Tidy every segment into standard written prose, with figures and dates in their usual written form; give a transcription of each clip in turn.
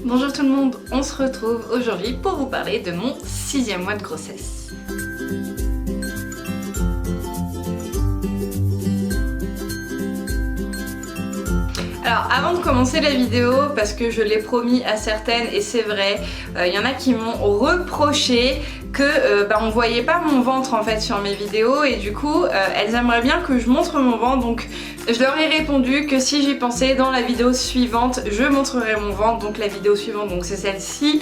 Bonjour tout le monde, on se retrouve aujourd'hui pour vous parler de mon 6e mois de grossesse. Alors avant de commencer la vidéo, parce que je l'ai promis à certaines et c'est vrai, il y en a qui m'ont reproché que on voyait pas mon ventre en fait sur mes vidéos et du coup elles aimeraient bien que je montre mon ventre, donc je leur ai répondu que si j'y pensais, dans la vidéo suivante je montrerai mon ventre. Donc la vidéo suivante, donc c'est celle-ci,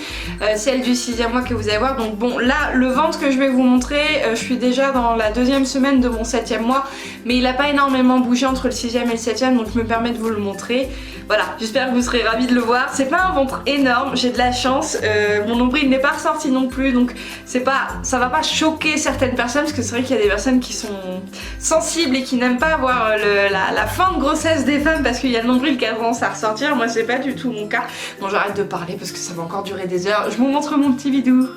celle du 6e mois que vous allez voir. Donc bon, là le ventre que je vais vous montrer, je suis déjà dans la 2e semaine de mon 7e mois, mais il a pas énormément bougé entre le 6e et le 7e, donc je me permets de vous le montrer. Voilà, j'espère que vous serez ravis de le voir. C'est pas un ventre énorme, j'ai de la chance, mon nombril n'est pas ressorti non plus, donc ça va pas choquer certaines personnes, parce que c'est vrai qu'il y a des personnes qui sont sensibles et qui n'aiment pas voir la fin de grossesse des femmes parce qu'il y a le nombril qui a tendance à ressortir. Moi c'est pas du tout mon cas. Bon, j'arrête de parler parce que ça va encore durer des heures. Je vous montre mon petit bidou.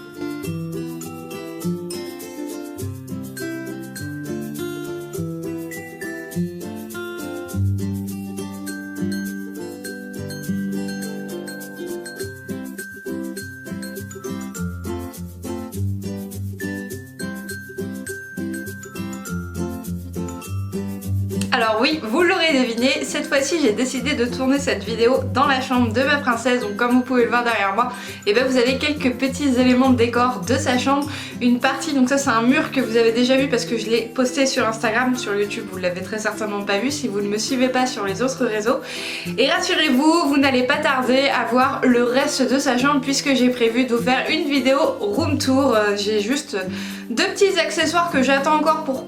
Alors oui, vous l'aurez deviné, cette fois-ci j'ai décidé de tourner cette vidéo dans la chambre de ma princesse. Donc comme vous pouvez le voir derrière moi, et vous avez quelques petits éléments de décor de sa chambre. Une partie, donc ça c'est un mur que vous avez déjà vu parce que je l'ai posté sur Instagram. Sur YouTube vous l'avez très certainement pas vu si vous ne me suivez pas sur les autres réseaux. Et rassurez-vous, vous n'allez pas tarder à voir le reste de sa chambre puisque j'ai prévu de vous faire une vidéo room tour. J'ai juste deux petits accessoires que j'attends encore pour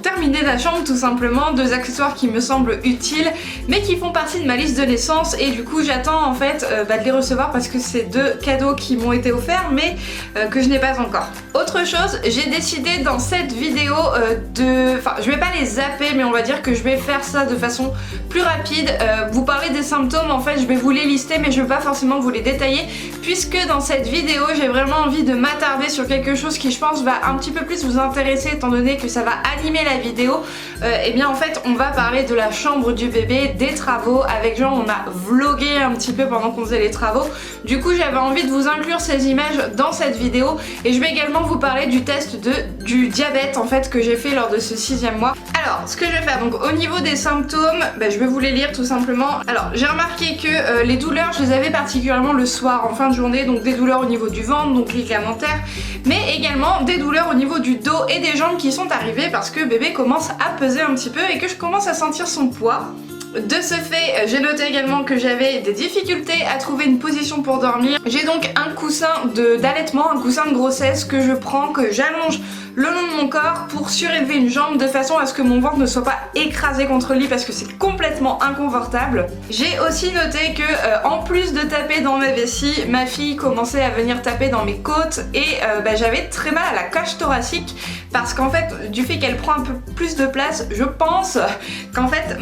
terminer la chambre, tout simplement. Deux accessoires qui me semblent utiles mais qui font partie de ma liste de naissance, et du coup j'attends en fait de les recevoir parce que c'est deux cadeaux qui m'ont été offerts mais que je n'ai pas encore. Autre chose, j'ai décidé dans cette vidéo je vais pas les zapper, mais on va dire que je vais faire ça de façon plus rapide. Vous parlez des symptômes, en fait je vais vous les lister mais je vais pas forcément vous les détailler, puisque dans cette vidéo j'ai vraiment envie de m'attarder sur quelque chose qui je pense va un petit peu plus vous intéresser, étant donné que ça va animer la vidéo. Et bien en fait on va parler de la chambre du bébé, des travaux. Avec Jean on a vlogué un petit peu pendant qu'on faisait les travaux, du coup j'avais envie de vous inclure ces images dans cette vidéo. Et je vais également vous parler du test du diabète en fait que j'ai fait lors de ce 6e mois. Alors ce que je vais faire, donc au niveau des symptômes, je vais vous les lire tout simplement. Alors j'ai remarqué que les douleurs je les avais particulièrement le soir en fin de journée, donc des douleurs au niveau du ventre, donc ligamentaire, mais également des douleurs au niveau du dos et des jambes qui sont arrivées parce que bébé commence à peser un petit peu et que je commence à sentir son poids. De ce fait, j'ai noté également que j'avais des difficultés à trouver une position pour dormir. J'ai donc un coussin d'allaitement, un coussin de grossesse que je prends, que j'allonge le long de mon corps pour surélever une jambe de façon à ce que mon ventre ne soit pas écrasé contre le lit parce que c'est complètement inconfortable. J'ai aussi noté que en plus de taper dans ma vessie, ma fille commençait à venir taper dans mes côtes et j'avais très mal à la cage thoracique parce qu'en fait du fait qu'elle prend un peu plus de place, je pense qu'en fait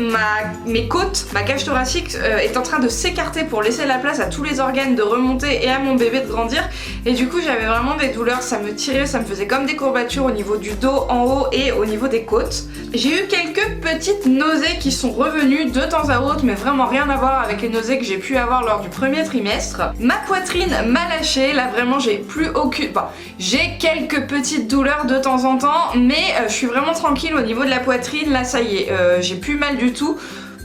mes côtes, ma cage thoracique est en train de s'écarter pour laisser la place à tous les organes de remonter et à mon bébé de grandir, et du coup j'avais vraiment des douleurs, ça me tirait, ça me faisait comme des courbatures au niveau du dos en haut et au niveau des côtes. J'ai eu quelques petites nausées qui sont revenues de temps à autre, mais vraiment rien à voir avec les nausées que j'ai pu avoir lors du premier trimestre. Ma poitrine m'a lâché, là vraiment j'ai plus aucune... j'ai quelques petites douleurs de temps en temps, mais je suis vraiment tranquille au niveau de la poitrine, là ça y est, j'ai plus mal du tout.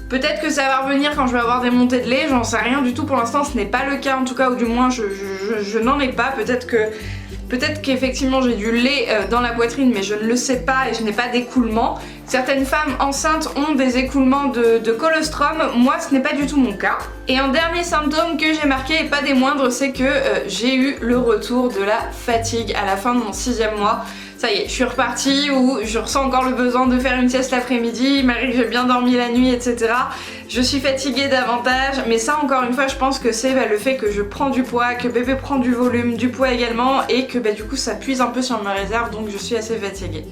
Peut-être que ça va revenir quand je vais avoir des montées de lait, j'en sais rien du tout pour l'instant, ce n'est pas le cas en tout cas, ou du moins je n'en ai pas. Peut-être qu'effectivement j'ai du lait dans la poitrine mais je ne le sais pas et je n'ai pas d'écoulement. Certaines femmes enceintes ont des écoulements de colostrum, moi ce n'est pas du tout mon cas. Et un dernier symptôme que j'ai marqué et pas des moindres, c'est que j'ai eu le retour de la fatigue à la fin de mon 6e mois. Ça y est, je suis repartie, où je ressens encore le besoin de faire une sieste l'après-midi, malgré que j'ai bien dormi la nuit, etc. Je suis fatiguée davantage, mais ça encore une fois je pense que c'est le fait que je prends du poids, que bébé prend du volume, du poids également, et que du coup ça puise un peu sur ma réserve, donc je suis assez fatiguée.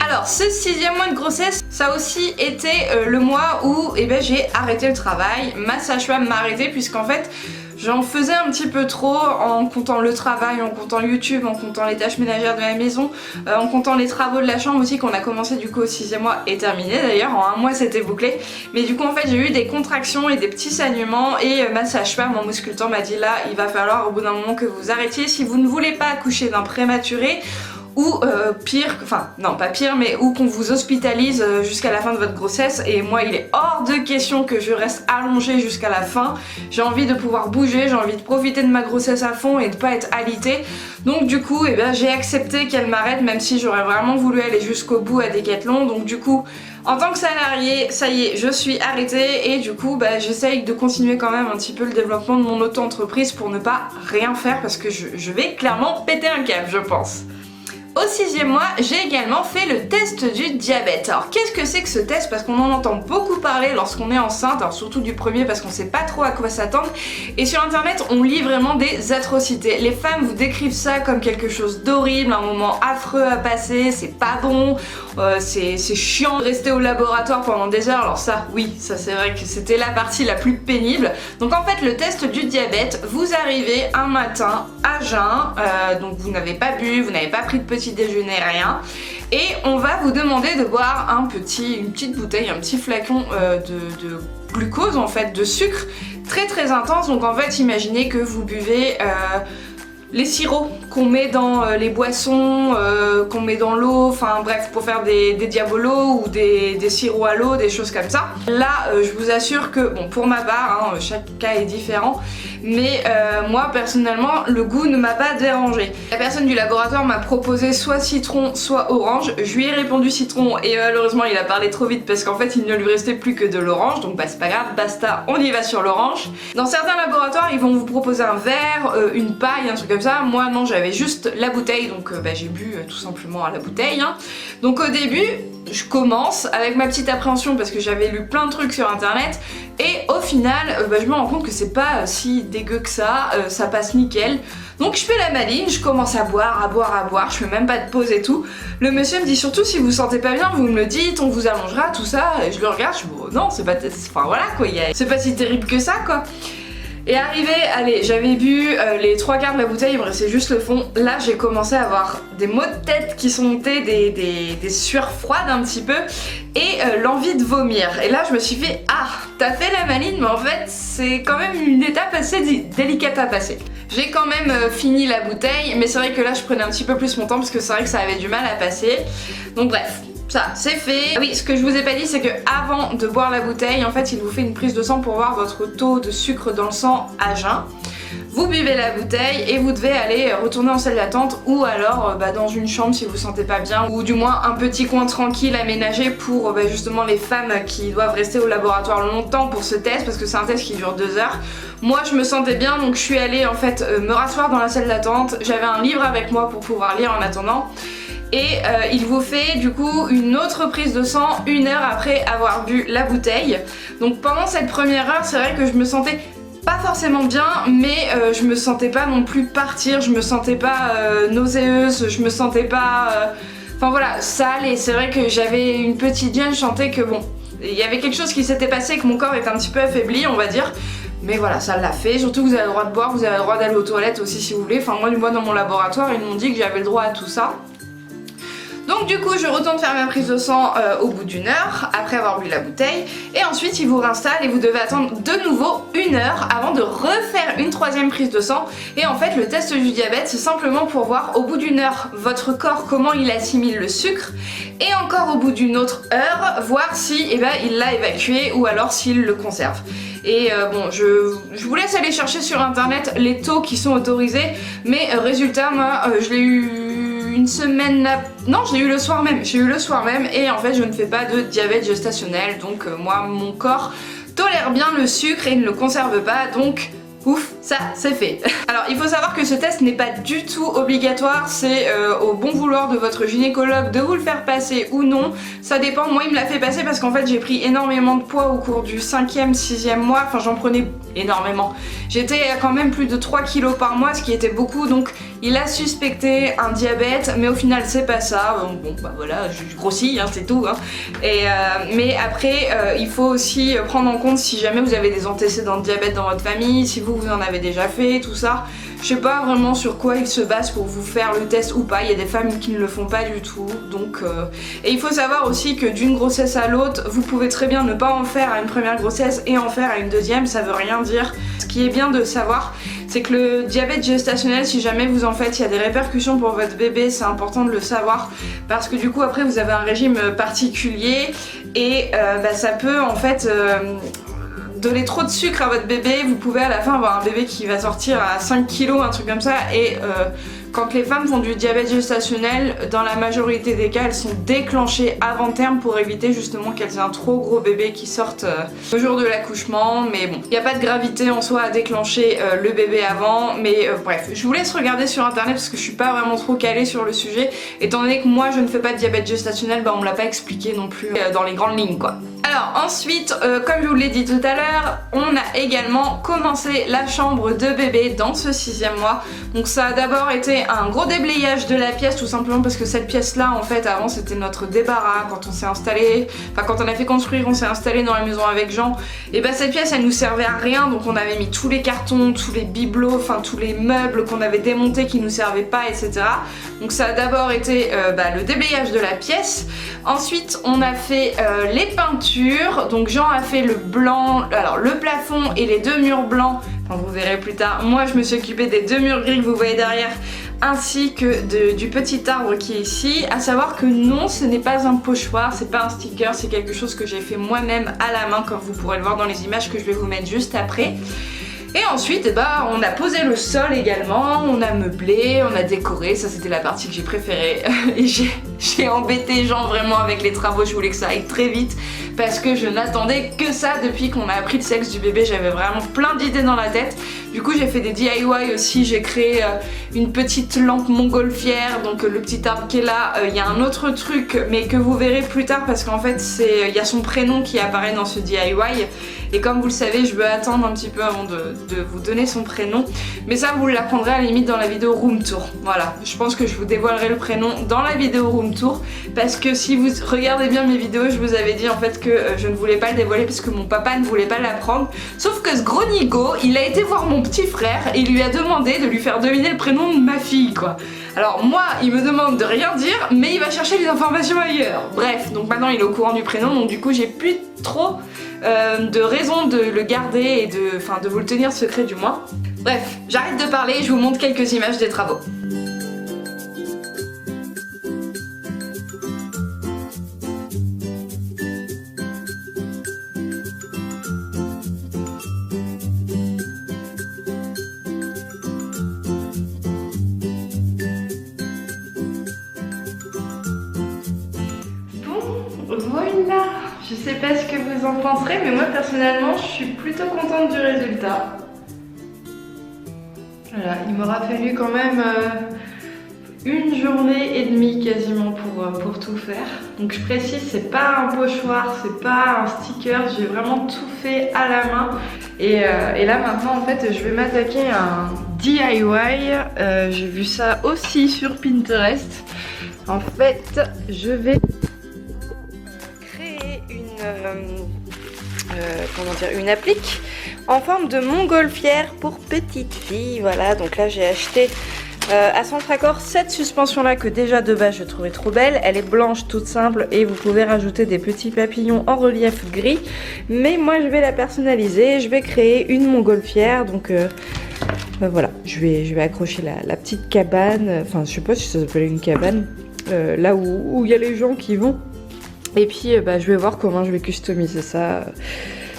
Alors ce 6e mois de grossesse, ça a aussi été le mois où j'ai arrêté le travail. Ma sage-femme m'a arrêté puisqu'en fait J'en faisais un petit peu trop en comptant le travail, en comptant YouTube, en comptant les tâches ménagères de la maison, en comptant les travaux de la chambre aussi qu'on a commencé du coup au 6e mois et terminé d'ailleurs, en un mois c'était bouclé. Mais du coup en fait j'ai eu des contractions et des petits saignements et ma sage-femme, mon auscultant m'a dit là il va falloir au bout d'un moment que vous arrêtiez si vous ne voulez pas accoucher d'un prématuré ou pire, enfin non pas pire mais ou qu'on vous hospitalise jusqu'à la fin de votre grossesse. Et moi il est hors de question que je reste allongée jusqu'à la fin. J'ai envie de pouvoir bouger, j'ai envie de profiter de ma grossesse à fond et de pas être alitée. Donc du coup eh ben, j'ai accepté qu'elle m'arrête même si j'aurais vraiment voulu aller jusqu'au bout à Decathlon. Donc du coup en tant que salariée, ça y est, je suis arrêtée et du coup bah, j'essaye de continuer quand même un petit peu le développement de mon auto-entreprise pour ne pas rien faire parce que je vais clairement péter un câble je pense. Au 6e mois, j'ai également fait le test du diabète. Alors qu'est-ce que c'est que ce test? Parce qu'on en entend beaucoup parler lorsqu'on est enceinte, alors surtout du premier parce qu'on sait pas trop à quoi s'attendre. Et sur internet, on lit vraiment des atrocités. Les femmes vous décrivent ça comme quelque chose d'horrible, un moment affreux à passer, c'est pas bon, c'est chiant de rester au laboratoire pendant des heures. Alors ça, oui, ça c'est vrai que c'était la partie la plus pénible. Donc en fait, le test du diabète, vous arrivez un matin à jeun, donc vous n'avez pas bu, vous n'avez pas pris de petit déjeuner, rien, et on va vous demander de boire une petite bouteille, un petit flacon de glucose en fait, de sucre très intense. Donc en fait imaginez que vous buvez les sirops qu'on met dans les boissons, qu'on met dans l'eau, enfin bref pour faire des diabolos ou des sirops à l'eau, des choses comme ça. Là je vous assure que, bon pour ma part, hein, chaque cas est différent, mais moi personnellement le goût ne m'a pas dérangé. La personne du laboratoire m'a proposé soit citron soit orange, je lui ai répondu citron et malheureusement il a parlé trop vite parce qu'en fait il ne lui restait plus que de l'orange, donc bah c'est pas grave, basta, on y va sur l'orange. Dans certains laboratoires ils vont vous proposer un verre, une paille, un truc comme ça. Moi non, j'avais juste la bouteille, donc bah, j'ai bu tout simplement à la bouteille, hein. Donc au début je commence avec ma petite appréhension parce que j'avais lu plein de trucs sur internet et au final bah, je me rends compte que c'est pas si dégueu que ça passe nickel. Donc je fais la maline, je commence à boire, je fais même pas de pause et tout. Le monsieur me dit surtout si vous sentez pas bien vous me le dites, on vous allongera, tout ça. Et je le regarde, je dis bon non c'est pas, enfin voilà quoi, c'est pas si terrible que ça quoi. Et arrivé, allez, j'avais bu les 3/4 de la bouteille, il me restait juste le fond. Là, j'ai commencé à avoir des maux de tête qui sont montés, des sueurs froides un petit peu, et l'envie de vomir. Et là, je me suis fait, ah, t'as fait la maline, mais en fait, c'est quand même une étape assez délicate à passer. J'ai quand même fini la bouteille, mais c'est vrai que là, je prenais un petit peu plus mon temps parce que c'est vrai que ça avait du mal à passer. Donc bref. Ça, c'est fait. Ah oui, ce que je vous ai pas dit, c'est que avant de boire la bouteille, en fait, il vous fait une prise de sang pour voir votre taux de sucre dans le sang à jeun. Vous buvez la bouteille et vous devez aller retourner en salle d'attente ou alors dans une chambre si vous vous sentez pas bien, ou du moins un petit coin tranquille aménagé pour justement les femmes qui doivent rester au laboratoire longtemps pour ce test, parce que c'est un test qui dure 2 heures. Moi je me sentais bien, donc je suis allée en fait me rasseoir dans la salle d'attente. J'avais un livre avec moi pour pouvoir lire en attendant. Et il vous fait du coup une autre prise de sang 1 heure après avoir bu la bouteille. Donc pendant cette première heure, c'est vrai que je me sentais pas forcément bien, mais je me sentais pas non plus partir, je me sentais pas nauséeuse, je me sentais pas... Enfin voilà, ça allait. C'est vrai que j'avais une petite gêne, je sentais que bon, il y avait quelque chose qui s'était passé, que mon corps était un petit peu affaibli on va dire. Mais voilà, ça l'a fait. Surtout que vous avez le droit de boire, vous avez le droit d'aller aux toilettes aussi si vous voulez. Enfin moi dans mon laboratoire, ils m'ont dit que j'avais le droit à tout ça. Donc du coup je retourne faire ma prise de sang au bout d'1 heure après avoir bu la bouteille, et ensuite il vous réinstalle et vous devez attendre de nouveau 1 heure avant de refaire une 3e prise de sang. Et en fait le test du diabète c'est simplement pour voir au bout d'1 heure votre corps comment il assimile le sucre, et encore au bout d'une autre heure voir si il l'a évacué ou alors s'il le conserve. Et bon, je vous laisse aller chercher sur internet les taux qui sont autorisés, mais résultat moi je l'ai eu une semaine, non je l'ai eu le soir même, et en fait je ne fais pas de diabète gestationnel, donc moi mon corps tolère bien le sucre et ne le conserve pas, donc ouf, ça c'est fait. Alors il faut savoir que ce test n'est pas du tout obligatoire, c'est au bon vouloir de votre gynécologue de vous le faire passer ou non, ça dépend. Moi il me l'a fait passer parce qu'en fait j'ai pris énormément de poids au cours du 5e, 6e mois, enfin j'en prenais énormément. J'étais à quand même plus de 3 kilos par mois, ce qui était beaucoup, donc il a suspecté un diabète, mais au final c'est pas ça. Bon bah voilà, je grossis, hein, c'est tout. Hein. Mais après, il faut aussi prendre en compte si jamais vous avez des antécédents de diabète dans votre famille, si vous en avez déjà fait, tout ça. Je sais pas vraiment sur quoi il se base pour vous faire le test ou pas, il y a des femmes qui ne le font pas du tout, donc... Et il faut savoir aussi que d'une grossesse à l'autre, vous pouvez très bien ne pas en faire à une première grossesse et en faire à une deuxième, ça veut rien dire. Ce qui est bien de savoir, c'est que le diabète gestationnel, si jamais vous en faites, il y a des répercussions pour votre bébé, c'est important de le savoir, parce que du coup après vous avez un régime particulier et ça peut en fait... donner trop de sucre à votre bébé, vous pouvez à la fin avoir un bébé qui va sortir à 5 kilos, un truc comme ça, et quand les femmes font du diabète gestationnel, dans la majorité des cas, elles sont déclenchées avant terme pour éviter justement qu'elles aient un trop gros bébé qui sorte le jour de l'accouchement, mais bon, il n'y a pas de gravité en soi à déclencher le bébé avant, mais bref, je vous laisse regarder sur internet parce que je suis pas vraiment trop calée sur le sujet, étant donné que moi je ne fais pas de diabète gestationnel, bah on me l'a pas expliqué non plus dans les grandes lignes quoi. Alors ensuite, comme je vous l'ai dit tout à l'heure, on a également commencé la chambre de bébé dans ce 6e mois. Donc ça a d'abord été un gros déblayage de la pièce, tout simplement parce que cette pièce là en fait avant c'était notre débarras quand on s'est installé, enfin quand on a fait construire, on s'est installé dans la maison avec Jean, et bah cette pièce elle nous servait à rien, donc on avait mis tous les cartons, tous les bibelots, enfin tous les meubles qu'on avait démontés qui nous servaient pas, etc. Donc ça a d'abord été le déblayage de la pièce. Ensuite on a fait les peintures, donc Jean a fait le blanc, alors le plafond et les 2 murs blancs, enfin vous verrez plus tard. Moi je me suis occupée des 2 murs gris que vous voyez derrière, ainsi que du petit arbre qui est ici. À savoir que non, ce n'est pas un pochoir, c'est pas un sticker, c'est quelque chose que j'ai fait moi-même à la main, comme vous pourrez le voir dans les images que je vais vous mettre juste après. Et ensuite, on a posé le sol également, on a meublé, on a décoré, ça c'était la partie que j'ai préférée. Et j'ai embêté Jean vraiment avec les travaux, je voulais que ça aille très vite parce que je n'attendais que ça depuis qu'on a appris le sexe du bébé, j'avais vraiment plein d'idées dans la tête. Du coup j'ai fait des DIY aussi, j'ai créé une petite lampe montgolfière, donc le petit arbre qui est là, il y a un autre truc mais que vous verrez plus tard parce qu'en fait il y a son prénom qui apparaît dans ce DIY. Et comme vous le savez, je veux attendre un petit peu avant de vous donner son prénom. Mais ça, vous l'apprendrez à la limite dans la vidéo room tour. Voilà, je pense que je vous dévoilerai le prénom dans la vidéo room tour. Parce que si vous regardez bien mes vidéos, je vous avais dit en fait que je ne voulais pas le dévoiler parce que mon papa ne voulait pas l'apprendre. Sauf que ce gros nigo, il a été voir mon petit frère et il lui a demandé de lui faire deviner le prénom de ma fille, quoi. Alors moi, il me demande de rien dire, mais il va chercher les informations ailleurs. Bref, donc maintenant il est au courant du prénom, donc du coup j'ai plus trop de raison de le garder et de vous le tenir secret du moins. Bref, j'arrête de parler et je vous montre quelques images des travaux. Voilà, je sais pas ce que vous en penserez, mais moi personnellement je suis plutôt contente du résultat. Voilà, il m'aura fallu quand même une journée et demie quasiment pour tout faire. Donc je précise, c'est pas un pochoir, c'est pas un sticker, j'ai vraiment tout fait à la main. Et là maintenant en fait je vais m'attaquer à un DIY, j'ai vu ça aussi sur Pinterest. En fait je vais une applique en forme de montgolfière pour petite fille. Voilà, donc là j'ai acheté à Centracor cette suspension là que déjà de base je trouvais trop belle. Elle est blanche toute simple et vous pouvez rajouter des petits papillons en relief gris, mais moi je vais la personnaliser, je vais créer une montgolfière. Donc voilà, je vais accrocher la petite cabane, enfin je sais pas si ça s'appelle une cabane, là où il y a les gens qui vont. Et puis je vais voir comment je vais customiser ça.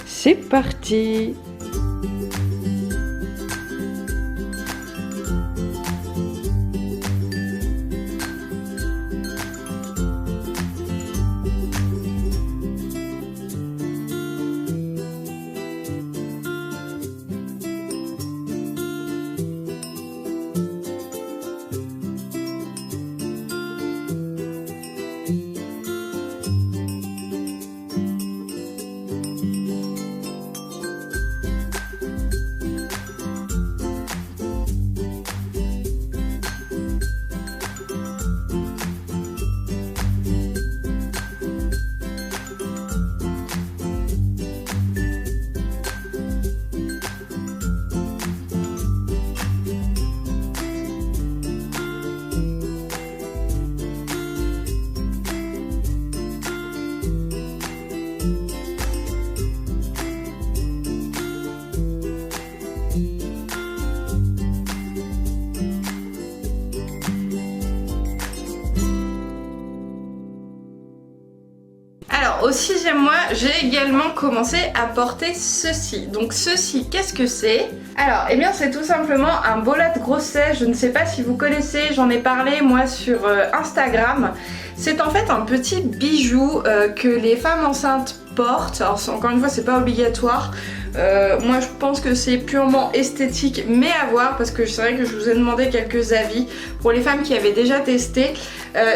C'est parti! Alors au 6e mois, j'ai également commencé à porter ceci. Donc ceci, qu'est-ce que c'est? Alors, eh bien c'est tout simplement un bola de grossesse. Je ne sais pas si vous connaissez, j'en ai parlé moi sur Instagram. C'est en fait un petit bijou que les femmes enceintes portent. Alors encore une fois, c'est pas obligatoire. Moi je pense que c'est purement esthétique, mais à voir, parce que c'est vrai que je vous ai demandé quelques avis pour les femmes qui avaient déjà testé.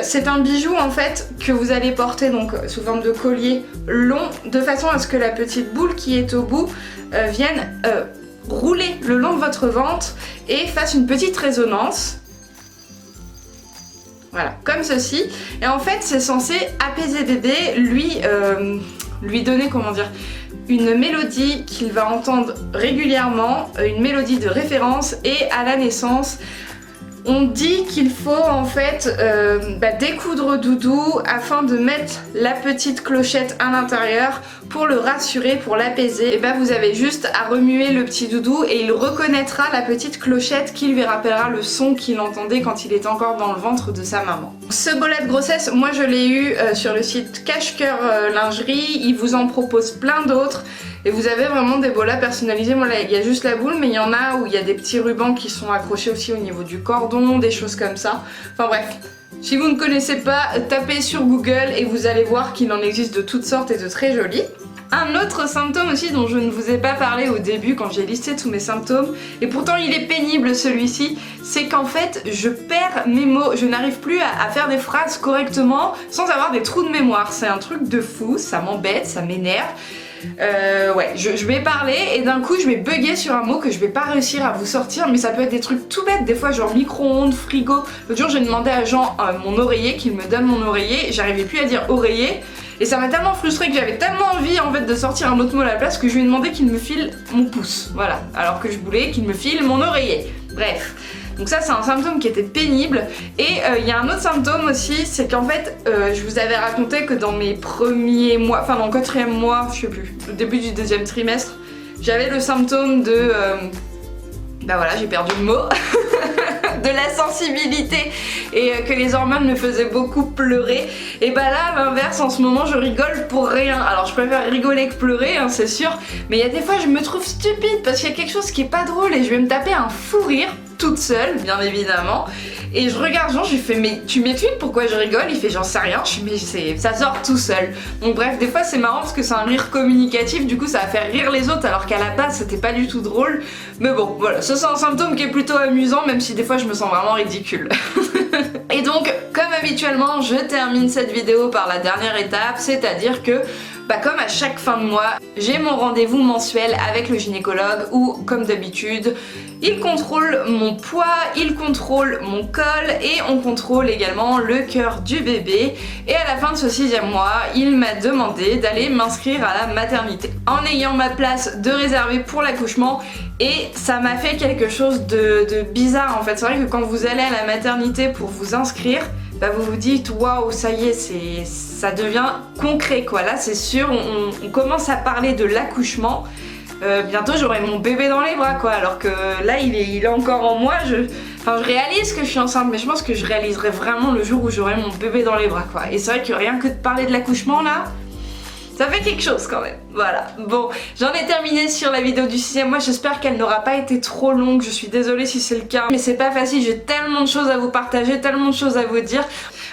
C'est un bijou en fait que vous allez porter donc sous forme de collier long, de façon à ce que la petite boule qui est au bout vienne rouler le long de votre ventre et fasse une petite résonance. Voilà, comme ceci. Et en fait c'est censé apaiser bébé, lui donner, comment dire, une mélodie qu'il va entendre régulièrement, une mélodie de référence, et à la naissance, on dit qu'il faut en fait découdre Doudou afin de mettre la petite clochette à l'intérieur pour le rassurer, pour l'apaiser. Et vous avez juste à remuer le petit Doudou et il reconnaîtra la petite clochette qui lui rappellera le son qu'il entendait quand il était encore dans le ventre de sa maman. Ce bola de grossesse, moi je l'ai eu sur le site Cache-Cœur Lingerie, il vous en propose plein d'autres. Et vous avez vraiment des bolas personnalisés. Moi là il y a juste la boule, mais il y en a où il y a des petits rubans qui sont accrochés aussi au niveau du cordon, des choses comme ça. Enfin bref, si vous ne connaissez pas, tapez sur Google et vous allez voir qu'il en existe de toutes sortes et de très jolis. Un autre symptôme aussi dont je ne vous ai pas parlé au début quand j'ai listé tous mes symptômes, et pourtant il est pénible celui-ci, c'est qu'en fait je perds mes mots, je n'arrive plus à faire des phrases correctement sans avoir des trous de mémoire. C'est un truc de fou, ça m'embête, ça m'énerve. Ouais, je vais parler et d'un coup je vais bugger sur un mot que je vais pas réussir à vous sortir, mais ça peut être des trucs tout bêtes, des fois genre micro-ondes, frigo. L'autre jour j'ai demandé à Jean mon oreiller, qu'il me donne mon oreiller, j'arrivais plus à dire oreiller. Et ça m'a tellement frustrée que j'avais tellement envie en fait de sortir un autre mot à la place que je lui ai demandé qu'il me file mon pouce. Voilà, alors que je voulais qu'il me file mon oreiller. Bref. Donc ça c'est un symptôme qui était pénible. Et il y a un autre symptôme aussi, c'est qu'en fait je vous avais raconté que dans mes premiers mois, enfin dans le 4e mois, je sais plus, au début du 2e trimestre, j'avais le symptôme de... voilà, j'ai perdu le mot. de la sensibilité et que les hormones me faisaient beaucoup pleurer. Et là à l'inverse, en ce moment je rigole pour rien. Alors je préfère rigoler que pleurer, hein, c'est sûr, mais il y a des fois je me trouve stupide parce qu'il y a quelque chose qui est pas drôle et je vais me taper un fou rire toute seule, bien évidemment. Et je regarde Jean, je lui fais mais tu m'études pourquoi je rigole? Il fait j'en sais rien, je fais mais ça sort tout seul. Donc bref, des fois c'est marrant parce que c'est un rire communicatif, du coup ça va faire rire les autres alors qu'à la base c'était pas du tout drôle. Mais bon voilà, ça c'est un symptôme qui est plutôt amusant même si des fois je me sens vraiment ridicule. Et donc comme habituellement je termine cette vidéo par la dernière étape, c'est-à-dire que comme à chaque fin de mois, j'ai mon rendez-vous mensuel avec le gynécologue où, comme d'habitude, il contrôle mon poids, il contrôle mon col et on contrôle également le cœur du bébé. Et à la fin de ce 6e mois, il m'a demandé d'aller m'inscrire à la maternité en ayant ma place de réservée pour l'accouchement. Et ça m'a fait quelque chose de bizarre en fait. C'est vrai que quand vous allez à la maternité pour vous inscrire, vous vous dites waouh, ça y est, ça devient concret quoi. Là c'est sûr, on commence à parler de l'accouchement. Bientôt j'aurai mon bébé dans les bras quoi, alors que là il est encore en moi. Je réalise que je suis enceinte, mais je pense que je réaliserai vraiment le jour où j'aurai mon bébé dans les bras quoi. Et c'est vrai que rien que de parler de l'accouchement là, ça fait quelque chose quand même. Voilà, bon, j'en ai terminé sur la vidéo du 6e mois, j'espère qu'elle n'aura pas été trop longue, je suis désolée si c'est le cas, mais c'est pas facile, j'ai tellement de choses à vous partager, tellement de choses à vous dire.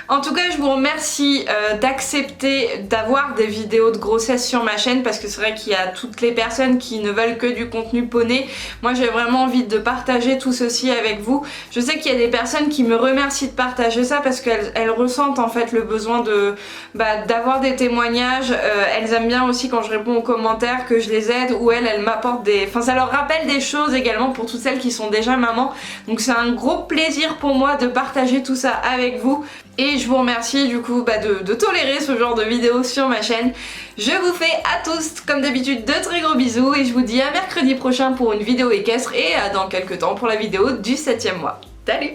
En tout cas, je vous remercie d'accepter d'avoir des vidéos de grossesse sur ma chaîne parce que c'est vrai qu'il y a toutes les personnes qui ne veulent que du contenu poney. Moi, j'ai vraiment envie de partager tout ceci avec vous. Je sais qu'il y a des personnes qui me remercient de partager ça parce qu'elles ressentent en fait le besoin de d'avoir des témoignages. Elles aiment bien aussi quand je réponds aux commentaires que je les aide ou elles m'apportent des... Enfin, ça leur rappelle des choses également pour toutes celles qui sont déjà mamans. Donc c'est un gros plaisir pour moi de partager tout ça avec vous. Et je vous remercie du coup de tolérer ce genre de vidéos sur ma chaîne. Je vous fais à tous comme d'habitude de très gros bisous et je vous dis à mercredi prochain pour une vidéo équestre et à dans quelques temps pour la vidéo du 7e mois. Salut!